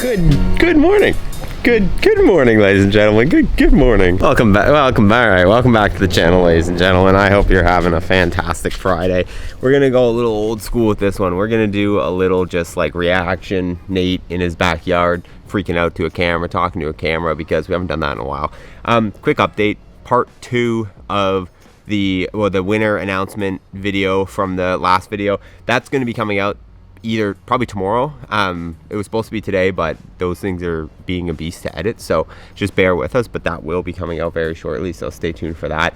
Good morning. Good morning, ladies and gentlemen. Good morning. Welcome back. Welcome back to the channel, ladies and gentlemen. I hope you're having a fantastic Friday. We're gonna go a little old school with this one. We're gonna do a little just like reaction. Nate in his backyard, freaking out to a camera, talking to a camera because we haven't done that in a while. Quick update. Part 2 of the winner announcement video from the last video. That's gonna be coming out probably tomorrow. It was supposed to be today, but those things are being a beast to edit, so just bear with us, but that will be coming out very shortly, so stay tuned for that.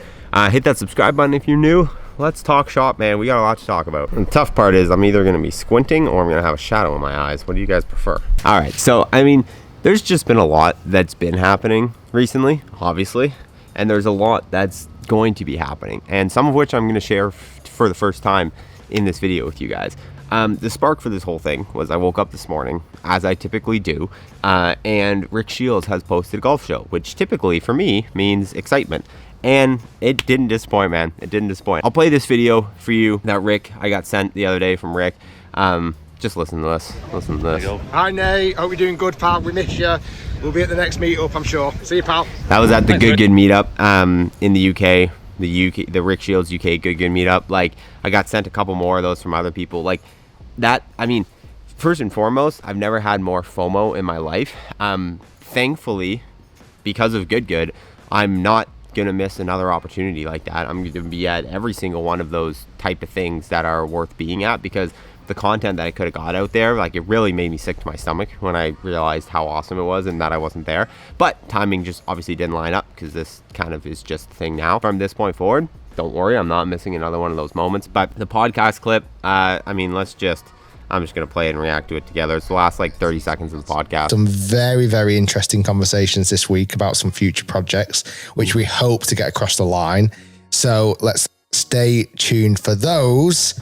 Hit that subscribe button if you're new. Let's talk shop, man. We got a lot to talk about. And the tough part is I'm either going to be squinting or I'm going to have a shadow in my eyes. What do you guys prefer? All right, so I mean, there's just been a lot that's been happening recently, obviously, and there's a lot that's going to be happening, and some of which I'm going to share for the first time in this video with you guys. The spark for this whole thing was I woke up this morning, as I typically do, and Rick Shiels has posted a golf show, which typically for me means excitement. And it didn't disappoint, man. It didn't disappoint. I'll play this video for you that I got sent the other day from Rick. Just listen to this. Listen to this. Hi, Nate. Hope you're doing good, pal. We miss you. We'll be at the next meetup, I'm sure. See you, pal. That was at the Good meetup in the UK. The Rick Shiels UK Good meetup. Like, I got sent a couple more of those from other people. Like that, I mean, first and foremost, I've never had more FOMO in my life. Thankfully, because of Good, I'm not gonna miss another opportunity like that. I'm gonna be at every single one of those type of things that are worth being at, because the content that I could have got out there, like, it really made me sick to my stomach when I realized how awesome it was and that I wasn't there. But timing just obviously didn't line up, because this kind of is just the thing now. From this point forward, don't worry, I'm not missing another one of those moments. But the podcast clip, I mean, I'm just gonna play it and react to it together. It's the last like 30 seconds of the podcast. Some very, very interesting conversations this week about some future projects, which we hope to get across the line. So let's stay tuned for those.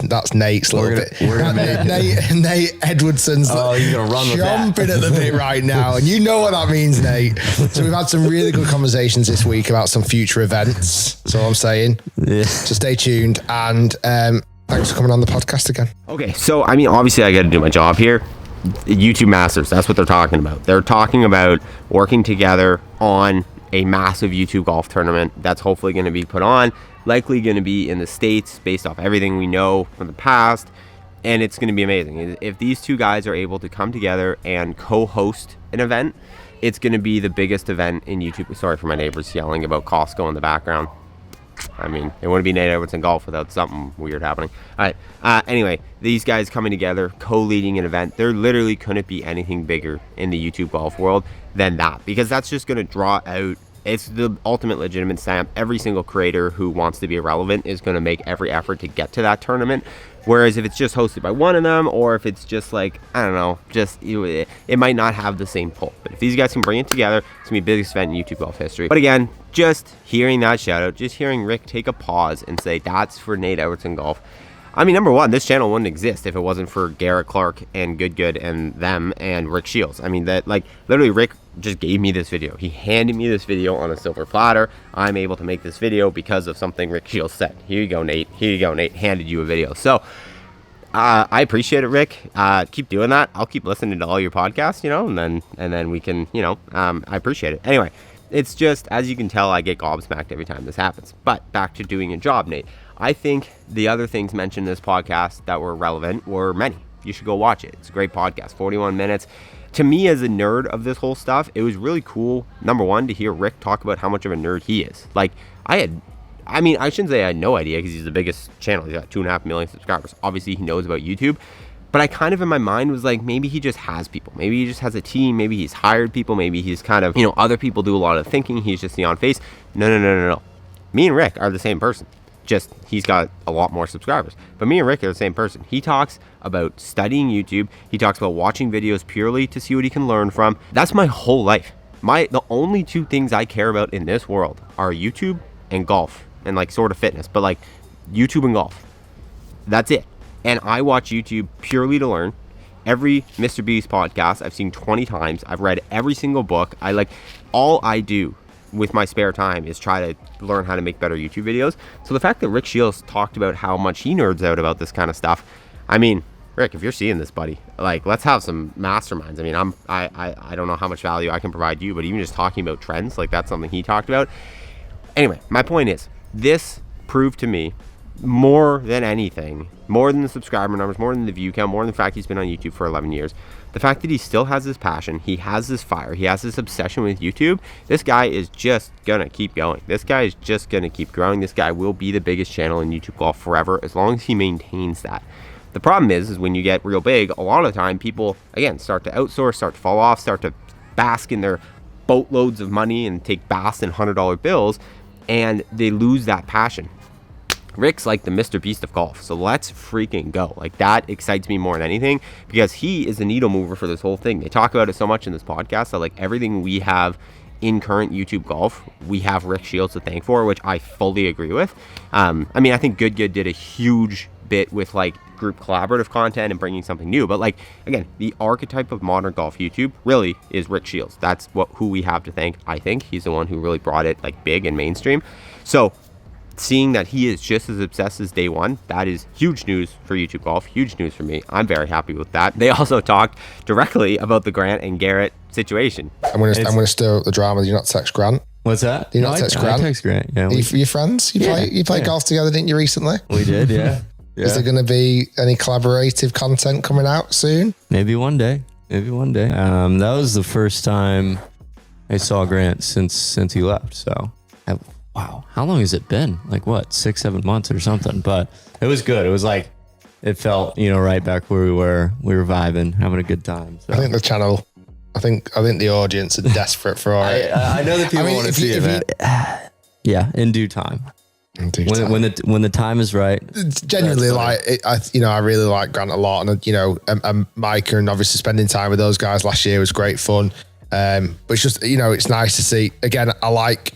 That's Nate's little bit. Nate Edwardson's you're gonna run with that. Jumping at the bit right now, and you know what that means, Nate. So we've had some really good conversations this week about some future events. That's all I'm saying. Yeah. So stay tuned, and thanks for coming on the podcast again. Okay, so I mean, obviously I got to do my job here. YouTube Masters, that's what they're talking about. They're talking about working together on a massive YouTube golf tournament that's hopefully going to be put on, likely going to be in the States based off everything we know from the past, and it's going to be amazing. If these two guys are able to come together and co-host an event, it's going to be the biggest event in YouTube. Sorry for my neighbors yelling about Costco in the background. I mean, it wouldn't be Nate Edwards golf without something weird happening. All right. Anyway, these guys coming together, co-leading an event. There literally couldn't be anything bigger in the YouTube golf world than that, because that's just going to draw out. It's the ultimate legitimate stamp. Every single creator who wants to be relevant is going to make every effort to get to that tournament. Whereas if it's just hosted by one of them, or if it's just like, I don't know, it might not have the same pull. But if these guys can bring it together, it's going to be the biggest event in YouTube golf history. But again, just hearing that shout out, just hearing Rick take a pause and say, that's for Nate Edwards Golf. I mean, number one, this channel wouldn't exist if it wasn't for Garrett Clark and Good and them and Rick Shiels. I mean, that, like, literally Rick just gave me this video. He handed me this video on a silver platter. I'm able to make this video because of something Rick Shiels said. Here you go, Nate. Here you go, Nate. Handed you a video. So I appreciate it, Rick. Keep doing that. I'll keep listening to all your podcasts, you know, and then we can, you know, I appreciate it. Anyway, it's just, as you can tell, I get gobsmacked every time this happens. But back to doing a job, Nate. I think the other things mentioned in this podcast that were relevant were many. You should go watch it. It's a great podcast, 41 minutes. To me, as a nerd of this whole stuff, it was really cool, number one, to hear Rick talk about how much of a nerd he is. Like, I shouldn't say I had no idea, because he's the biggest channel. He's got 2.5 million subscribers. Obviously, he knows about YouTube. But I kind of, in my mind, was like, maybe he just has people. Maybe he just has a team. Maybe he's hired people. Maybe he's kind of, you know, other people do a lot of thinking. He's just the on face. No. Me and Rick are the same person. Just he's got a lot more subscribers. But me and Rick are the same person. He talks about studying YouTube. He talks about watching videos purely to see what he can learn from. That's my whole life. The only two things I care about in this world are YouTube and golf, and like sort of fitness, but like YouTube and golf. That's it. And I watch YouTube purely to learn. Every Mr. Beast podcast I've seen 20 times. I've read every single book. All I do with my spare time is try to learn how to make better YouTube videos. So the fact that Rick Shiels talked about how much he nerds out about this kind of stuff, I mean, Rick, if you're seeing this, buddy, like, let's have some masterminds. I mean, I don't know how much value I can provide you, but even just talking about trends, like, that's something he talked about. Anyway, my point is, this proved to me more than anything, more than the subscriber numbers, more than the view count, more than the fact he's been on YouTube for 11 years, the fact that he still has this passion, he has this fire, he has this obsession with YouTube. This guy is just gonna keep going. This guy is just gonna keep growing. This guy will be the biggest channel in YouTube golf forever, as long as he maintains that. The problem is when you get real big, a lot of the time people, again, start to outsource, start to fall off, start to bask in their boatloads of money and take baths in $100 bills, and they lose that passion. Rick's like the Mr. Beast of golf, so let's freaking go. Like, that excites me more than anything, because he is the needle mover for this whole thing. They talk about it so much in this podcast that, like, everything we have in current YouTube golf, we have Rick Shiels to thank for, which I fully agree with. I mean, I think Good did a huge bit with, like, group collaborative content and bringing something new, but, like, again, the archetype of modern golf YouTube really is Rick Shiels. That's who we have to thank. I think he's the one who really brought it, like, big and mainstream. So seeing that he is just as obsessed as day one, that is huge news for YouTube golf, huge news for me. I'm very happy with that. They also talked directly about the Grant and Garrett situation. I'm gonna stir up the drama. Do you not text Grant? What's that? Do you not text Grant? I text Grant. Yeah, Are you friends? You play golf together, didn't you, recently? We did, yeah. Is there going to be any collaborative content coming out soon? Maybe one day. That was the first time I saw Grant since he left. So, wow, how long has it been? Like, what, 6-7 months or something? But it was good. It was like, it felt, right back where we were vibing, having a good time. So. I think the channel, I think the audience are desperate for it. I know that people want to see it. Yeah, in due time. When the time is right. It's genuinely I really like Grant a lot, and Micah, and obviously spending time with those guys last year was great fun. But it's just it's nice to see. Again, I like,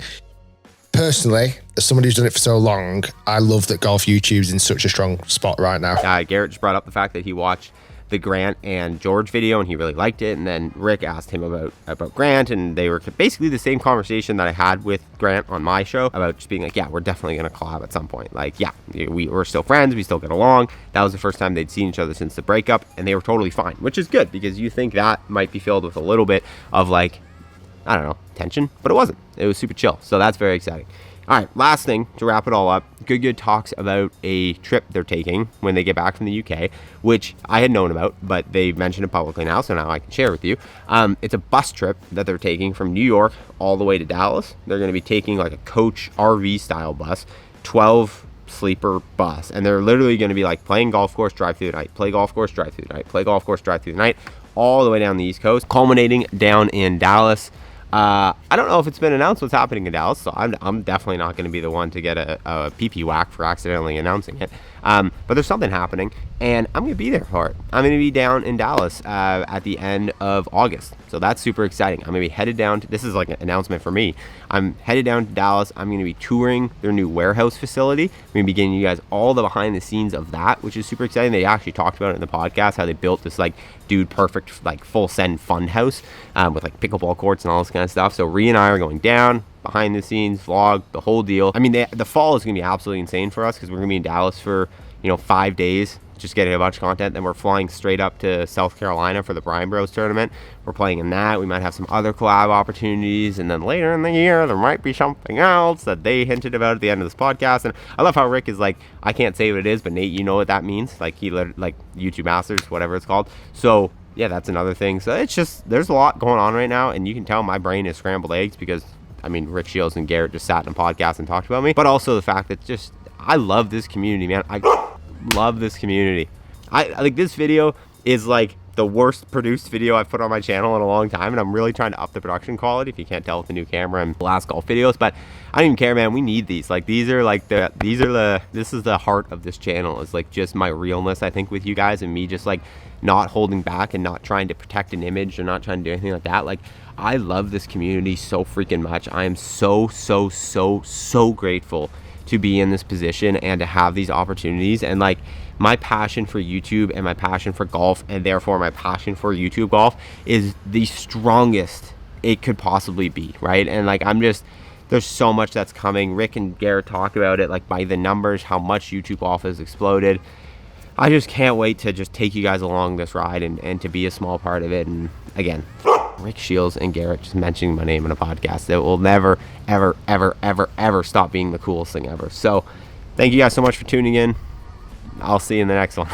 personally, as somebody who's done it for so long, I love that golf YouTube's in such a strong spot right now. Garrett just brought up the fact that he watched the Grant and George video and he really liked it, and then Rick asked him about Grant, and they were basically the same conversation that I had with Grant on my show about just being like, yeah, we're definitely gonna collab at some point. Like, yeah, we're still friends, we still get along. That was the first time they'd seen each other since the breakup, and they were totally fine, which is good, because you think that might be filled with a little bit of, like, I don't know, tension, but it wasn't. It was super chill, so that's very exciting. All right, last thing to wrap it all up. Good talks about a trip they're taking when they get back from the UK, which I had known about, but they mentioned it publicly now, so now I can share with you. It's a bus trip that they're taking from New York all the way to Dallas. They're going to be taking like a coach RV style bus, 12 sleeper bus, and they're literally going to be like playing golf course, drive through the night, play golf course, drive through the night, play golf course, drive through the night, all the way down the East Coast, culminating down in Dallas. I don't know if it's been announced what's happening in Dallas, so I'm definitely not going to be the one to get a PP whack for accidentally announcing it. But there's something happening, and I'm going to be there for it. I'm going to be down in Dallas at the end of August, so that's super exciting. I'm going to be headed down to, this is like an announcement for me. I'm headed down to Dallas. I'm going to be touring their new warehouse facility. I'm going to be giving you guys all the behind the scenes of that, which is super exciting. They actually talked about it in the podcast, how they built this like dude perfect like full send fun house with like pickleball courts and all this kind of stuff. So Ree and I are going down, behind the scenes, vlog, the whole deal. I mean, the fall is going to be absolutely insane for us, because we're going to be in Dallas for 5 days, just getting a bunch of content. Then we're flying straight up to South Carolina for the Brian Bros tournament. We're playing in that. We might have some other collab opportunities, and then later in the year there might be something else that they hinted about at the end of this podcast. And I love how Rick is like, I can't say what it is, but Nate, you know what that means. Like, he like YouTube Masters, whatever it's called. So yeah, that's another thing. So it's just, there's a lot going on right now, and you can tell my brain is scrambled eggs, because I mean, Rick Shiels and Garrett just sat in a podcast and talked about me, but also the fact that just, I love this community, man. I love this community. I like, this video is like the worst produced video I've put on my channel in a long time, and I'm really trying to up the production quality, if you can't tell with the new camera and the last golf videos. But I don't even care, man. We need these. Like, this is the heart of this channel, is like just my realness, I think, with you guys, and me just like not holding back and not trying to protect an image or not trying to do anything like that. Like, I love this community so freaking much. I am so grateful to be in this position and to have these opportunities. And like, my passion for YouTube and my passion for golf, and therefore my passion for YouTube golf, is the strongest it could possibly be, right? And like, there's so much that's coming. Rick and Garrett talked about it, like by the numbers, how much YouTube golf has exploded. I just can't wait to just take you guys along this ride and to be a small part of it. And again, Rick Shiels and Garrett just mentioning my name in a podcast. It will never, ever, ever, ever, ever stop being the coolest thing ever. So thank you guys so much for tuning in. I'll see you in the next one.